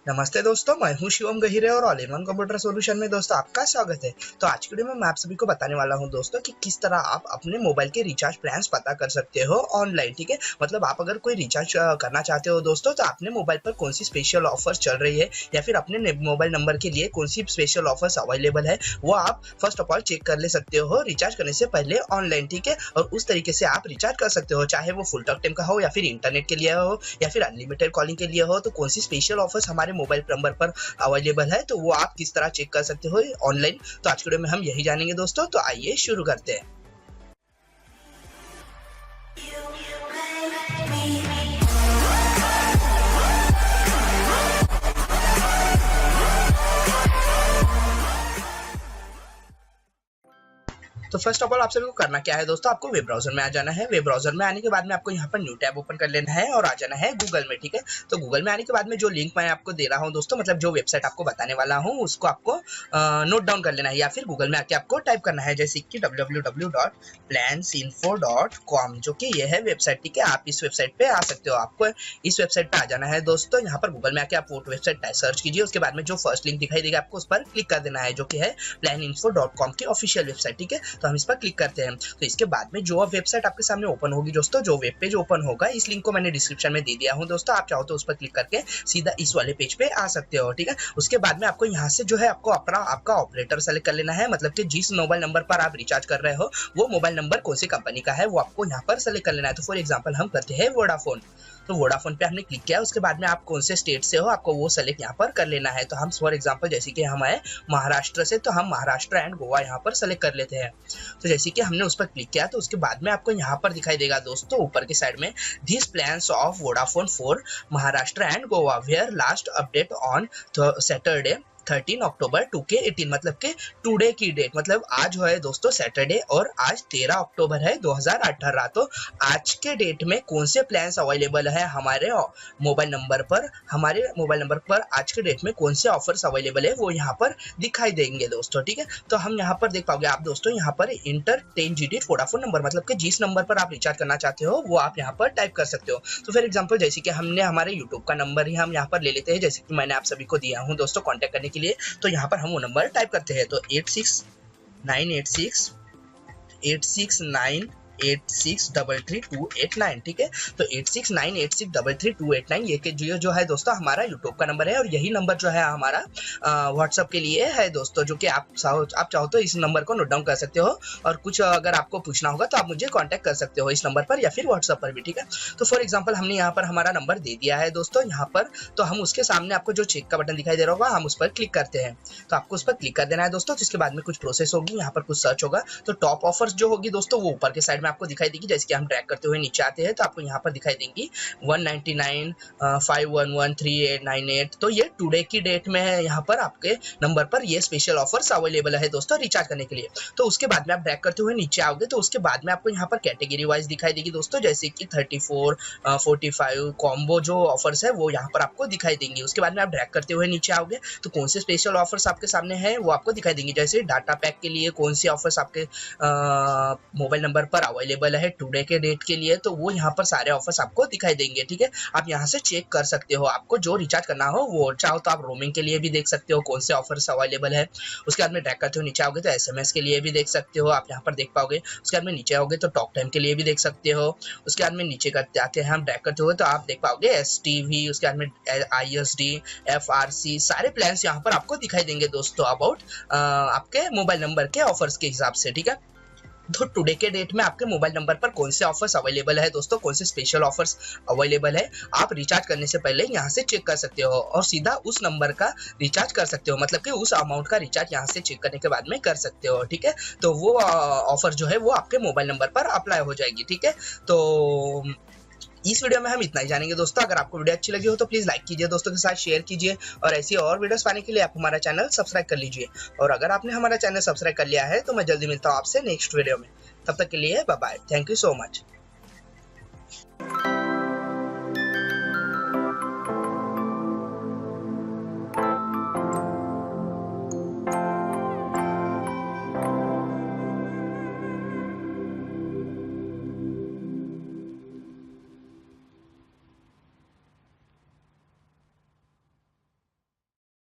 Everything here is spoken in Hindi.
नमस्ते दोस्तों, मैं हूं शिवम गहिरे और all in one computer solution में दोस्तों आपका स्वागत है। तो आज की वीडियो में मैं आप सभी को बताने वाला हूं दोस्तों कि किस तरह आप अपने मोबाइल के रिचार्ज प्लान्स पता कर सकते हो ऑनलाइन। ठीक है, मतलब आप अगर कोई रिचार्ज करना चाहते हो दोस्तों, तो अपने मोबाइल पर कौन सी स्पेशल ऑफर चल रही है या फिर अपने मोबाइल नंबर के लिए कौन सी स्पेशल ऑफर्स अवेलेबल है, वो आप फर्स्ट ऑफ ऑल चेक कर ले सकते हो रिचार्ज करने से पहले ऑनलाइन। ठीक है, और उस तरीके से आप रिचार्ज कर सकते हो, चाहे वो फुल टॉक टाइम का हो या फिर इंटरनेट के लिए हो या फिर अनलिमिटेड कॉलिंग के लिए हो। तो कौन सी स्पेशल ऑफर्स हमारे मोबाइल नंबर पर अवेलेबल है, तो वो आप किस तरह चेक कर सकते हो ऑनलाइन। तो आज के वीडियो में हम यही जानेंगे दोस्तों, तो आइए शुरू करते हैं। तो फर्स्ट ऑफ ऑल आप सभी को करना क्या है दोस्तों, आपको वेब ब्राउजर में आ जाना है। वेब ब्राउजर में आने के बाद में आपको यहाँ पर न्यू टैब ओपन कर लेना है और आ जाना है गूगल में। ठीक है, तो गूगल में आने के बाद में जो लिंक मैं आपको दे रहा हूँ दोस्तों, मतलब जो वेबसाइट आपको बताने वाला हूँ, उसको आपको नोट डाउन कर लेना है या फिर गूगल में आके आपको टाइप करना है, जैसे कि www.plansinfo.com, जो कि ये है वेबसाइट। ठीक है, आप इस वेबसाइट पे आ सकते हो। आपको इस वेबसाइट पे आ जाना है दोस्तों। यहाँ पर गूगल में आके आप वो वेबसाइट सर्च कीजिए, उसके बाद में जो फर्स्ट लिंक दिखाई देगा आपको उस पर क्लिक कर देना है, जो कि है planinfo.com की ऑफिशियल वेबसाइट। ठीक है, तो हम इस पर क्लिक करते हैं। तो इसके बाद में जो वेबसाइट आपके सामने ओपन होगी दोस्तों, जो वेब पेज ओपन होगा, इस लिंक को मैंने डिस्क्रिप्शन में दे दिया हूं दोस्तों। आप चाहो तो उस पर क्लिक करके सीधा इस वाले पेज पे आ सकते हो। ठीक है, उसके बाद में आपको यहाँ से जो है आपको आपका ऑपरेटर सेलेक्ट कर लेना है, मतलब कि जिस मोबाइल नंबर पर आप रिचार्ज कर रहे हो वो मोबाइल नंबर कौन सी कंपनी का है वो आपको यहाँ पर सेलेक्ट कर लेना है। तो फॉर एग्जाम्पल हम करते हैं वोडाफोन। तो वोडाफोन पे हमने क्लिक किया, उसके बाद में आप कौन से स्टेट से हो आपको वो सेलेक्ट यहाँ पर कर लेना है। तो हम फॉर एग्जांपल जैसे कि हम आए महाराष्ट्र से, तो हम महाराष्ट्र एंड गोवा यहाँ पर सेलेक्ट कर लेते हैं। तो जैसे कि हमने उस पर क्लिक किया, तो उसके बाद में आपको यहाँ पर दिखाई देगा दोस्तों ऊपर की साइड में, this plans of Vodafone for Maharashtra and Goa where last update on Saturday 13 October 2K18, मतलब कि टुडे की डेट, मतलब आज है दोस्तों सैटरडे और आज 13 अक्टूबर है 2018। तो आज के डेट में कौन से प्लान्स अवेलेबल है हमारे मोबाइल नंबर पर, आज के डेट में कौन से ऑफर्स अवेलेबल है वो यहाँ पर दिखाई देंगे दोस्तों। ठीक है, तो हम यहाँ पर देख पाओगे आप दोस्तों, यहाँ पर इंटर 10 डिजिट वोडाफोन नंबर, मतलब कि जिस नंबर पर आप रिचार्ज करना चाहते हो वो आप यहाँ पर टाइप कर सकते हो। तो फॉर एग्जाम्पल जैसे कि हमने हमारे यूट्यूब का नंबर ही हम यहाँ पर ले लेते हैं, जैसे कि मैंने आप सभी को दिया हूँ दोस्तों कॉन्टेक्ट करने के लिए। तो यहाँ पर हम वो नंबर टाइप करते हैं, तो 8698633289। ठीक है, तो 8698633289 ये के जो है दोस्तों हमारा यूट्यूब का नंबर है, और यही नंबर जो है हमारा व्हाट्सएप के लिए है दोस्तों, जो कि आप चाहो तो इस नंबर को नोट डाउन कर सकते हो, और कुछ अगर आपको पूछना होगा तो आप मुझे कांटेक्ट कर सकते हो इस नंबर पर या फिर व्हाट्सएप पर भी। ठीक है, तो फॉर एग्जांपल हमने यहाँ पर हमारा नंबर दे दिया है दोस्तों यहाँ पर, तो हम उसके सामने आपको जो चेक का बटन दिखाई दे रहा होगा हम उस पर क्लिक करते हैं। तो आपको उस पर क्लिक कर देना है दोस्तों। जिसके बाद में कुछ प्रोसेस होगी, यहाँ पर कुछ सर्च होगा, तो टॉप ऑफर्स जो होगी दोस्तों वो ऊपर के साइड में आपको दिखाई देगी। जैसे कि हम ड्रैग करते हुए नीचे आते हैं तो आपको यहाँ पर दिखाई देंगी 199, 511, 3898। तो ये टुडे की डेट में है, यहाँ पर आपके नंबर पर ये स्पेशल ऑफर्स अवेलेबल है दोस्तों रिचार्ज करने के लिए। तो उसके बाद में आप ड्रैग करते हुए नीचे आओगे, तो उसके बाद में आपको यहाँ पर कैटेगरी वाइज दिखाई देगी दोस्तों, जैसे कि 34, 45 कॉम्बो जो ऑफर्स है वो यहाँ पर आपको दिखाई देंगी। उसके बाद में आप ड्रैग करते हुए नीचे आओगे तो कौन से स्पेशल ऑफर्स आपके सामने है वो आपको दिखाई देंगे, जैसे डाटा पैक के लिए कौन सी ऑफर्स आपके मोबाइल नंबर पर अवेलेबल है टुडे के डेट के लिए, तो वो यहाँ पर सारे ऑफर्स आपको दिखाई देंगे। ठीक है, आप यहाँ से चेक कर सकते हो आपको जो रिचार्ज करना हो वो। चाहो तो आप रोमिंग के लिए भी देख सकते हो कौन से ऑफर्स अवेलेबल है। उसके बाद में ड्रैग करते हो नीचे आओगे तो SMS के लिए भी देख सकते हो, आप यहाँ पर देख पाओगे। उसके बाद में नीचे आओगे तो टॉक टाइम के लिए भी देख सकते हो। उसके बाद में नीचे करते आते हैं हम ड्रैग करते हुए तो आप देख पाओगे STV, उसके बाद में ISD, FRC, सारे प्लान्स यहाँ पर आपको दिखाई देंगे दोस्तों अबाउट आपके मोबाइल नंबर के ऑफर्स के हिसाब से। ठीक है, तो टुडे के डेट में आपके मोबाइल नंबर पर कौन से ऑफर्स अवेलेबल है दोस्तों, कौन से स्पेशल ऑफर्स अवेलेबल है, आप रिचार्ज करने से पहले यहाँ से चेक कर सकते हो और सीधा उस नंबर का रिचार्ज कर सकते हो, मतलब कि उस अमाउंट का रिचार्ज यहाँ से चेक करने के बाद में कर सकते हो। ठीक है, तो वो ऑफर जो है वो आपके मोबाइल नंबर पर अप्लाई हो जाएगी। ठीक है, तो इस वीडियो में हम इतना ही जानेंगे दोस्तों। अगर आपको वीडियो अच्छी लगी हो तो प्लीज लाइक कीजिए, दोस्तों के साथ शेयर कीजिए, और ऐसी और वीडियोस पाने के लिए आप हमारा चैनल सब्सक्राइब कर लीजिए। और अगर आपने हमारा चैनल सब्सक्राइब कर लिया है तो मैं जल्दी मिलता हूँ आपसे नेक्स्ट वीडियो में। तब तक के लिए bye bye, thank you so much.